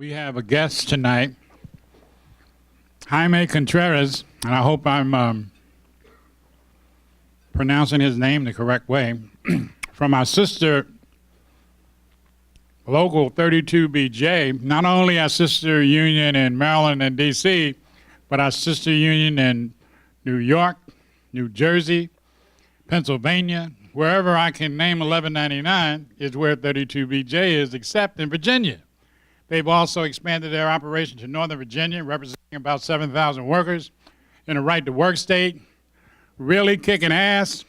We have a guest tonight, Jaime Contreras, and I hope I'm pronouncing his name the correct way, from our sister local 32BJ, not only our sister union in Maryland and D.C., but our sister union in New York, New Jersey, Pennsylvania, wherever I can name 1199 is where 32BJ is, except in Virginia. They've also expanded their operation to Northern Virginia, representing about 7,000 workers in a right-to-work state, really kicking ass.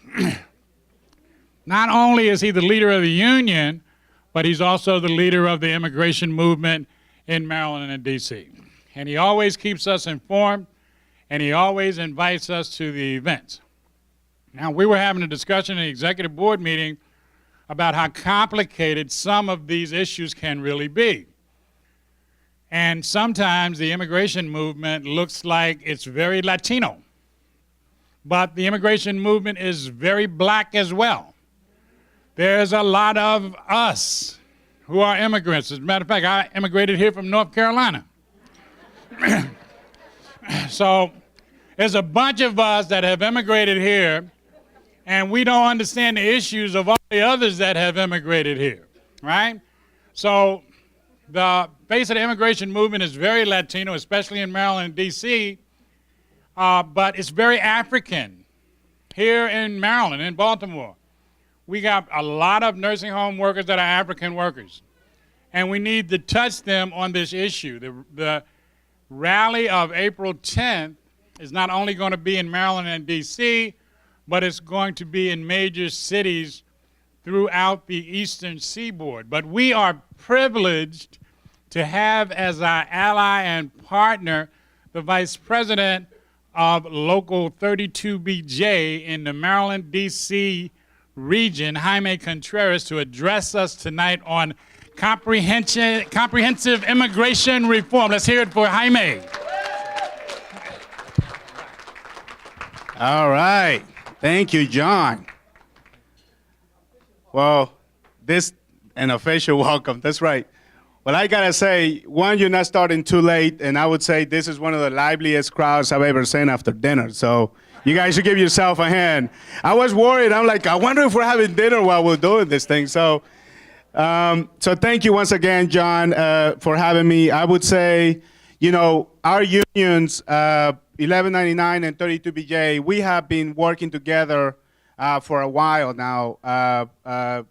Not only is he the leader of the union, but he's also the leader of the immigration movement in Maryland and D.C. And he always keeps us informed, and he always invites us to the events. Now, we were having a discussion in the executive board meeting about how complicated some of these issues can really be. And sometimes the immigration movement looks like it's very Latino, but the immigration movement is very black as well. There's a lot of us who are immigrants. As a matter of fact, I immigrated here from North Carolina. So there's a bunch of us that have immigrated here, and we don't understand the issues of all the others that have immigrated here, right? So the face of the immigration movement is very Latino, especially in Maryland and D.C., but it's very African. Here in Maryland, in Baltimore, we got a lot of nursing home workers that are African workers, and we need to touch them on this issue. The rally of April 10th is not only going to be in Maryland and D.C., but it's going to be in major cities throughout the Eastern Seaboard. But we are privileged to have as our ally and partner the Vice President of Local 32BJ in the Maryland, D.C. region, Jaime Contreras, to address us tonight on comprehensive immigration reform. Let's hear it for Jaime. All right. Thank you, John. Well, this an official welcome. That's right. Well, I gotta say, one, you're not starting too late, and I would say this is one of the liveliest crowds I've ever seen after dinner. So you guys should give yourself a hand. I was worried. I'm like, I wonder if we're having dinner while we're doing this thing. So thank you once again, John, for having me. I would say, you know, our unions, 1199 and 32BJ, we have been working together for a while now,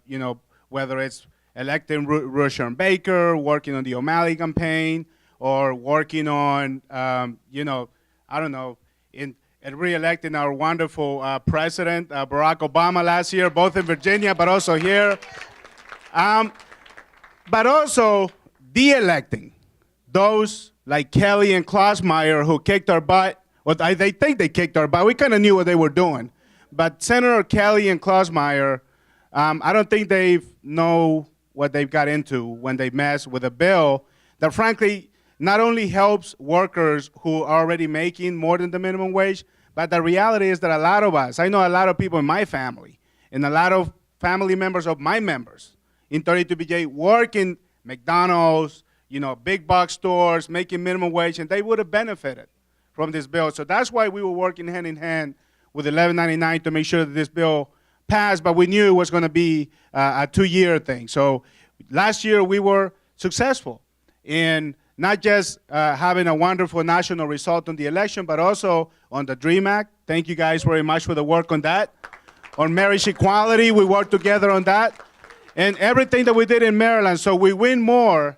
you know, whether it's electing Rushian Baker, working on the O'Malley campaign, or working on, you know, I don't know, in re-electing our wonderful president, Barack Obama last year, both in Virginia, but also here. But also de-electing those like Kelly and Klotzmeyer who kicked our butt. Well, they think they kicked our butt. We kind of knew what they were doing. But Senator Kelly and Klotzmeyer, I don't think they know what they've got into when they mess with a bill that frankly not only helps workers who are already making more than the minimum wage, but the reality is that a lot of us, I know a lot of people in my family, and a lot of family members of my members in 32BJ work in McDonald's, you know, big box stores, making minimum wage, and they would have benefited from this bill. So that's why we were working hand in hand with 1199 to make sure that this bill passed, but we knew it was going to be a 2-year thing. So last year we were successful in not just having a wonderful national result on the election, but also on the DREAM Act. Thank you guys very much for the work on that. On marriage equality, we worked together on that. And everything that we did in Maryland, so we win more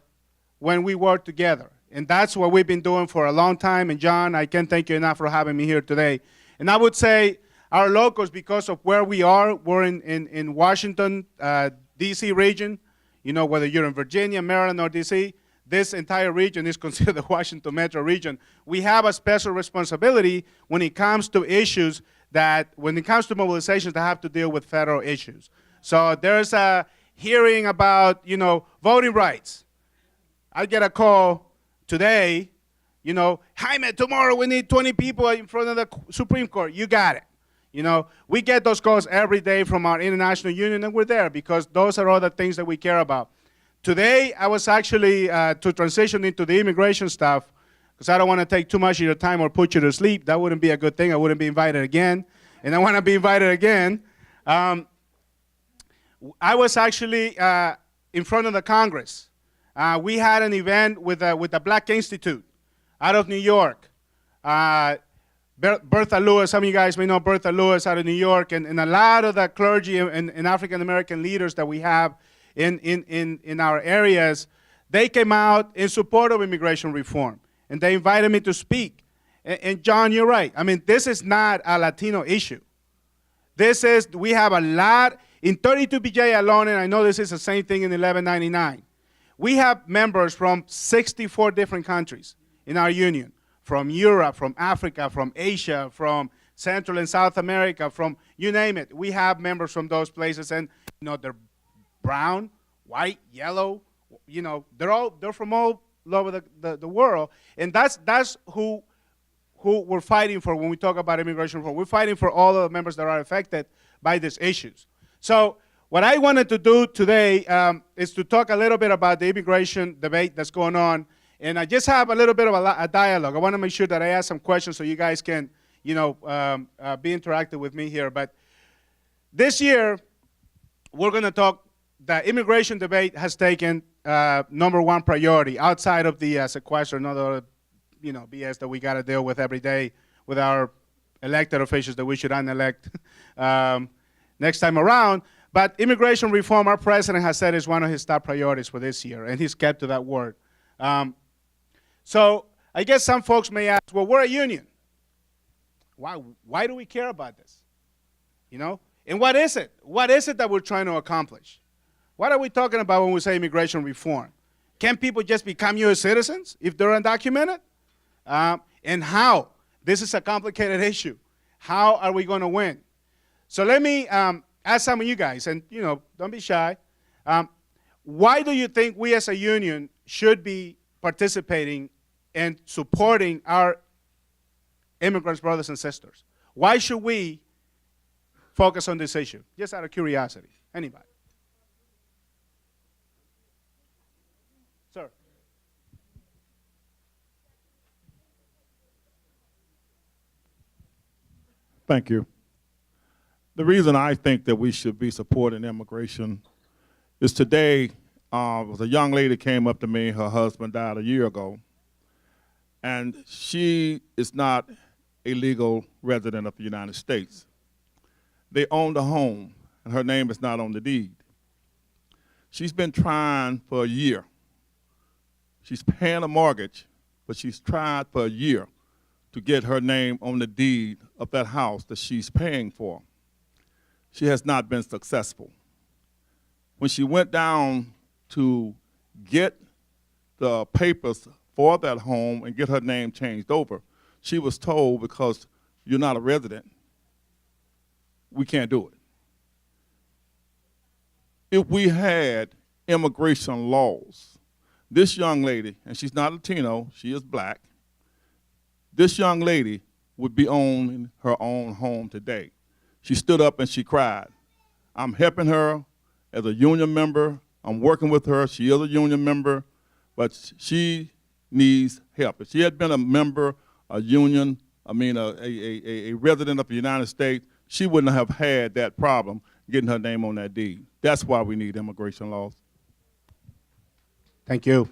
when we work together. And that's what we've been doing for a long time. And John, I can't thank you enough for having me here today. And I would say our locals, because of where we are, we're in Washington, D.C. region. You know, whether you're in Virginia, Maryland, or D.C., this entire region is considered the Washington metro region. We have a special responsibility when it comes to issues when it comes to mobilizations that have to deal with federal issues. So there's a hearing about, you know, voting rights. I get a call today, you know, Jaime, tomorrow we need 20 people in front of the Supreme Court. You got it. You know, we get those calls every day from our international union, and we're there because those are all the things that we care about. Today, I was actually to transition into the immigration stuff, because I don't want to take too much of your time or put you to sleep. That wouldn't be a good thing. I wouldn't be invited again. And I want to be invited again. I was actually in front of the Congress. We had an event with the Black Institute out of New York. Bertha Lewis, some of you guys may know Bertha Lewis out of New York, and a lot of the clergy and African-American leaders that we have in our areas, they came out in support of immigration reform. And they invited me to speak. And John, you're right. I mean, this is not a Latino issue. We have a lot, in 32BJ alone, and I know this is the same thing in 1199. We have members from 64 different countries in our union, from Europe, from Africa, from Asia, from Central and South America, from you name it. We have members from those places, and they're brown, white, yellow, they're from all over the world, and that's who we're fighting for when we talk about immigration reform. We're fighting for all the members that are affected by these issues. So what I wanted to do today is to talk a little bit about the immigration debate that's going on, and I just have a little bit of a dialogue. I want to make sure that I ask some questions so you guys can, be interactive with me here. But this year, we're going to talk. The immigration debate has taken #1 priority outside of the sequester and other, BS that we got to deal with every day with our elected officials that we should unelect next time around. But immigration reform, our president has said, is one of his top priorities for this year, and he's kept to that word. So I guess some folks may ask, well, we're a union. Why do we care about this? And what is it? What is it that we're trying to accomplish? What are we talking about when we say immigration reform? Can people just become U.S. citizens if they're undocumented? And how? This is a complicated issue. How are we going to win? So let me ask some of you guys, and don't be shy. Why do you think we as a union should be participating and supporting our immigrants, brothers and sisters? Why should we focus on this issue? Just out of curiosity. Anybody? Sir. Thank you. The reason I think that we should be supporting immigration is today, was a young lady came up to me, her husband died a year ago, and she is not a legal resident of the United States. They owned a home, and her name is not on the deed. She's been trying for a year. She's paying a mortgage, but she's tried for a year to get her name on the deed of that house that she's paying for. She has not been successful. When she went down to get the papers for that home and get her name changed over, she was told, because you're not a resident, we can't do it. If we had immigration laws, this young lady, and she's not Latino, she is black, this young lady would be owning her own home today. She stood up and she cried. I'm helping her as a union member. I'm working with her. She is a union member, but she needs help. If she had been a member, a union, a resident of the United States, she wouldn't have had that problem getting her name on that deed. That's why we need immigration laws. Thank you.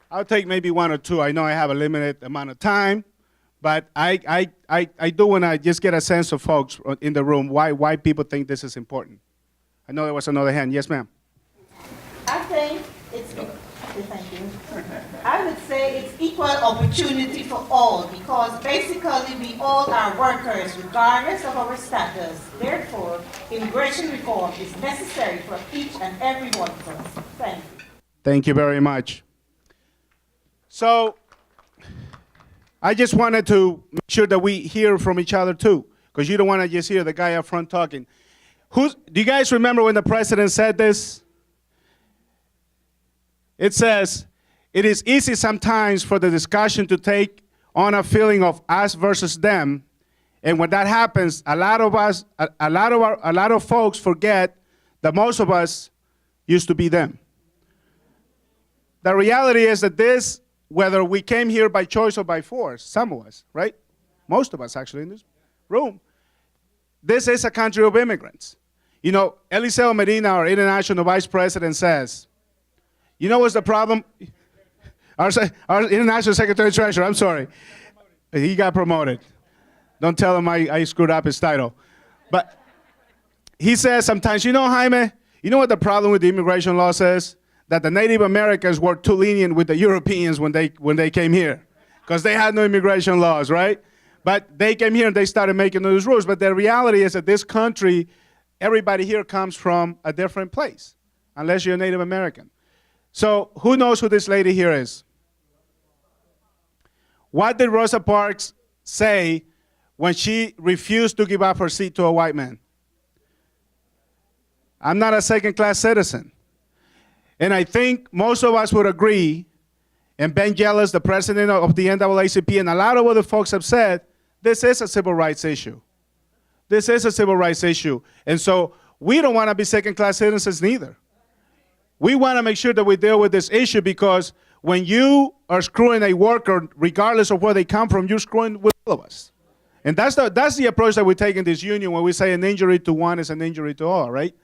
I'll take maybe one or two. I know I have a limited amount of time, but I do want to just get a sense of folks in the room, why people think this is important. I know there was another hand. Yes, ma'am. I think it's, thank you. I would say it's equal opportunity for all, because basically we all are workers regardless of our status. Therefore, immigration reform is necessary for each and every one of us. Thank you. Thank you very much. So I just wanted to make sure that we hear from each other too, because you don't want to just hear the guy up front talking. Do you guys remember when the president said this? It says, it is easy sometimes for the discussion to take on a feeling of us versus them. And when that happens, a lot of folks forget that most of us, used to be them. The reality is that this, whether we came here by choice or by force, some of us, right? Most of us actually in this room, this is a country of immigrants. You know, Eliseo Medina, our international vice president, says, you know what's the problem? Our international secretary treasurer, I'm sorry. He got promoted. Don't tell him I screwed up his title. But he says sometimes, you know, Jaime, you know what the problem with the immigration law is? That the Native Americans were too lenient with the Europeans when they came here, because they had no immigration laws, right? But they came here and they started making those rules. But the reality is that this country, everybody here comes from a different place, unless you're a Native American. So who knows who this lady here is? What did Rosa Parks say when she refused to give up her seat to a white man? I'm not a second-class citizen. And I think most of us would agree, and Ben Jealous, the president of the NAACP, and a lot of other folks have said, this is a civil rights issue. This is a civil rights issue. And so we don't want to be second-class citizens neither. We want to make sure that we deal with this issue, because when you are screwing a worker, regardless of where they come from, you're screwing with all of us. And that's the approach that we take in this union when we say an injury to one is an injury to all, right?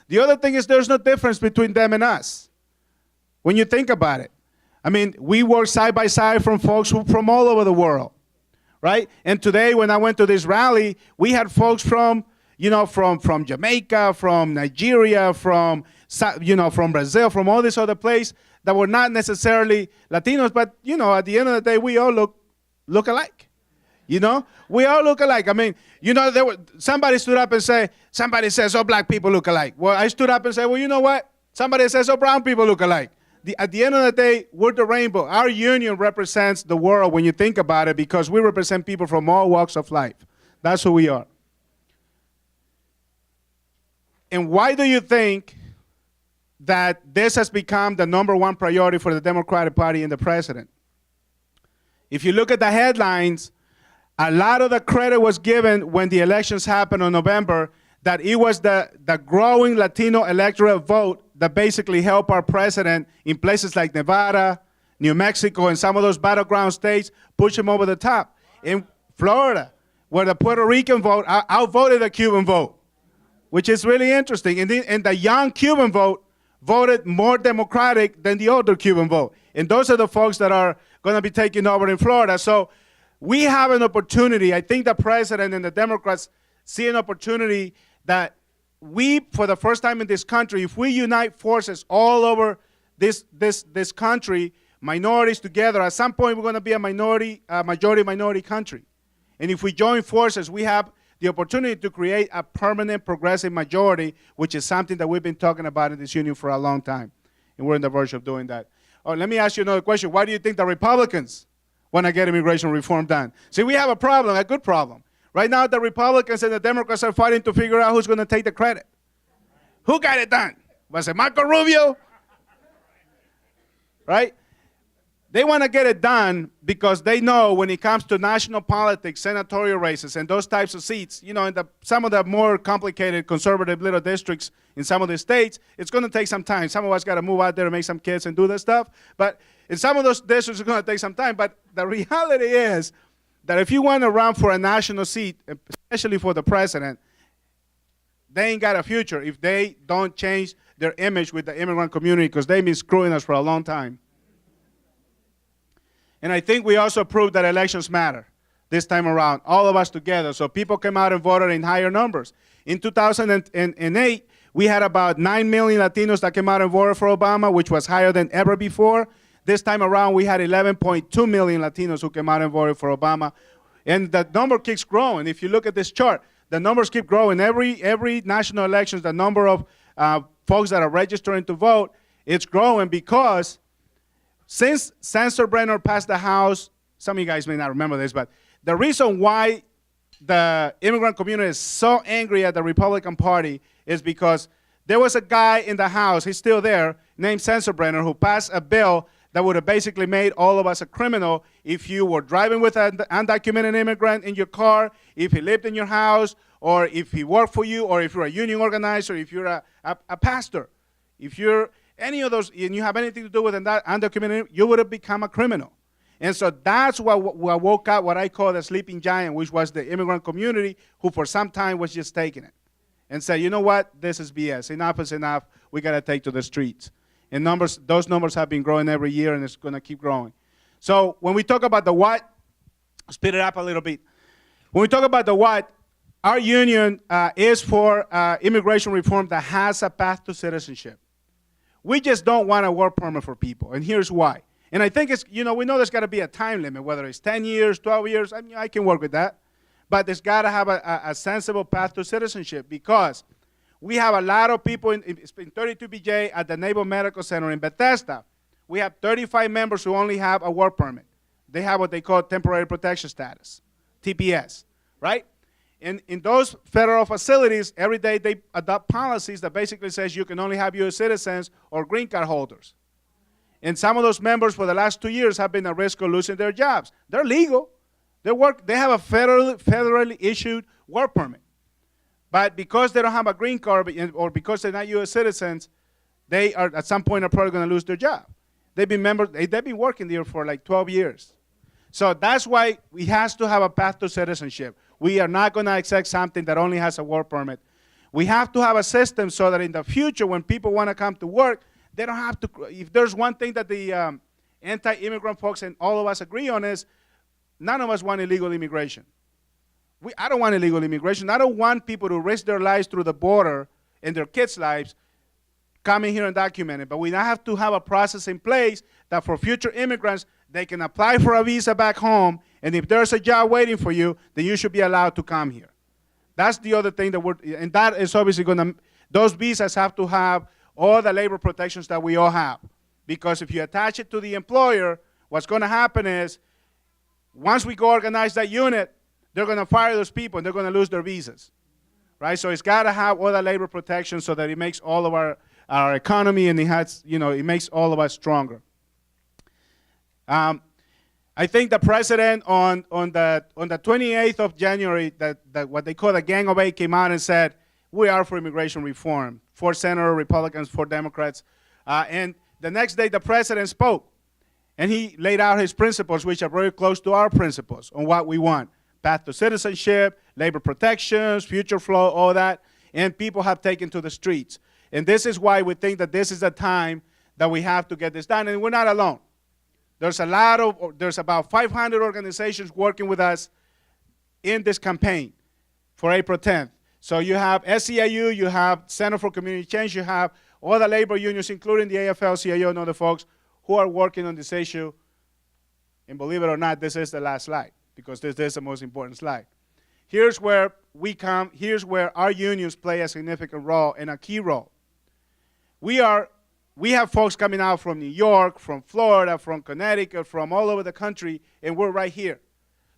The other thing is there's no difference between them and us when you think about it. I mean, we work side by side from folks from all over the world, right? And today when I went to this rally, we had folks from, you know, from Jamaica, from Nigeria, from Brazil, from all these other places that were not necessarily Latinos, but, you know, at the end of the day, we all look alike. You know, we all look alike. I mean, you know, somebody stood up and somebody says, oh, black people look alike. Well, I stood up and said, well, you know what? Somebody says, oh, brown people look alike. At the end of the day, we're the rainbow. Our union represents the world when you think about it, because we represent people from all walks of life. That's who we are. And why do you think that this has become the #1 priority for the Democratic Party and the president? If you look at the headlines, a lot of the credit was given when the elections happened in November, that it was the growing Latino electoral vote that basically helped our president in places like Nevada, New Mexico, and some of those battleground states push him over the top. In Florida, where the Puerto Rican vote outvoted the Cuban vote, which is really interesting. And the young Cuban vote voted more Democratic than the older Cuban vote. And those are the folks that are going to be taking over in Florida. So we have an opportunity. I think the president and the Democrats see an opportunity that we, for the first time in this country, if we unite forces all over this country, minorities together, at some point we're going to be a majority country. And if we join forces, we have the opportunity to create a permanent progressive majority, which is something that we've been talking about in this union for a long time. And we're on the verge of doing that. Oh, let me ask you another question. Why do you think the Republicans want to get immigration reform done? See, we have a problem, a good problem. Right now, the Republicans and the Democrats are fighting to figure out who's going to take the credit. Who got it done? Was it Marco Rubio? Right? They want to get it done because they know when it comes to national politics, senatorial races, and those types of seats, you know, in some of the more complicated conservative little districts in some of the states, it's going to take some time. Some of us got to move out there and make some kids and do that stuff. But in some of those districts, it's going to take some time. But the reality is that if you want to run for a national seat, especially for the president, they ain't got a future if they don't change their image with the immigrant community, because they've been screwing us for a long time. And I think we also proved that elections matter this time around, all of us together. So people came out and voted in higher numbers. In 2008, we had about 9 million Latinos that came out and voted for Obama, which was higher than ever before. This time around, we had 11.2 million Latinos who came out and voted for Obama. And the number keeps growing. If you look at this chart, the numbers keep growing. Every national elections, the number of folks that are registering to vote, it's growing, because since Sensenbrenner passed the House, some of you guys may not remember this, but the reason why the immigrant community is so angry at the Republican Party is because there was a guy in the House, he's still there, named Sensenbrenner, who passed a bill that would have basically made all of us a criminal if you were driving with an undocumented immigrant in your car, if he lived in your house, or if he worked for you, or if you're a union organizer, or if you're a pastor. If you're any of those, and you have anything to do with that undocumented, you would have become a criminal. And so that's what woke up what I call the sleeping giant, which was the immigrant community, who for some time was just taking it and said, you know what, this is BS. Enough is enough. We got to take to the streets. And those numbers have been growing every year, and it's going to keep growing. So when we talk about the what, speed it up a little bit. When we talk about the what, our union is for immigration reform that has a path to citizenship. We just don't want a work permit for people, and here's why. And I think it's, we know there's got to be a time limit, whether it's 10 years, 12 years, I can work with that. But there's got to have a sensible path to citizenship, because we have a lot of people in 32BJ at the Naval Medical Center in Bethesda. We have 35 members who only have a work permit. They have what they call temporary protection status, TPS, right? In those federal facilities, every day they adopt policies that basically says you can only have U.S. citizens or green card holders. And some of those members for the last 2 years have been at risk of losing their jobs. They're legal. They have a federally issued work permit. But because they don't have a green card, or because they're not U.S. citizens, they are at some point are probably going to lose their job. They've been working there for like 12 years. So that's why we have to have a path to citizenship. We are not going to accept something that only has a work permit. We have to have a system so that in the future, when people want to come to work, they don't have to. If there's one thing that the anti-immigrant folks and all of us agree on is, none of us want illegal immigration. I don't want illegal immigration. I don't want people to risk their lives through the border and their kids' lives coming here and documented. But we now have to have a process in place that for future immigrants, they can apply for a visa back home, and if there's a job waiting for you, then you should be allowed to come here. That's the other thing and that is obviously those visas have to have all the labor protections that we all have. Because if you attach it to the employer, what's going to happen is, once we go organize that unit, they're going to fire those people and they're going to lose their visas, right? So it's got to have all the labor protection so that it makes all of our economy, and it makes all of us stronger. I think the president on the 28th of January, that what they call the Gang of Eight came out and said, we are for immigration reform, for Senate Republicans, for Democrats. And the next day the president spoke, and he laid out his principles, which are very close to our principles on what we want. Path to citizenship, labor protections, future flow, all that, and people have taken to the streets. And this is why we think that this is the time that we have to get this done, and we're not alone. There's about 500 organizations working with us in this campaign for April 10th. So you have SEIU, you have Center for Community Change, you have all the labor unions, including the AFL-CIO and other folks who are working on this issue. And believe it or not, this is the last slide, because this is the most important slide. Here's where here's where our unions play a significant role and a key role. We have folks coming out from New York, from Florida, from Connecticut, from all over the country, and we're right here.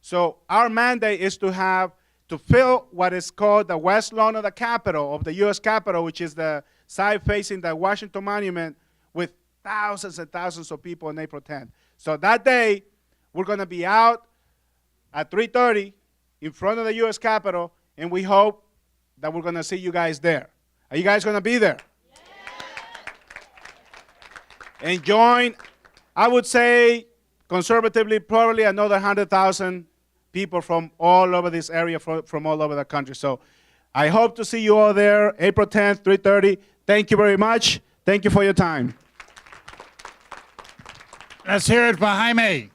So our mandate is to fill what is called the west lawn of the Capitol, of the U.S. Capitol, which is the side facing the Washington Monument, with thousands and thousands of people on April 10th. So that day, we're going to be out at 3:30 in front of the U.S. Capitol, and we hope that we're going to see you guys there. Are you guys going to be there? And join, I would say, conservatively, probably another 100,000 people from all over this area, from all over the country. So I hope to see you all there, April 10th, 3:30. Thank you very much. Thank you for your time. Let's hear it for Jaime.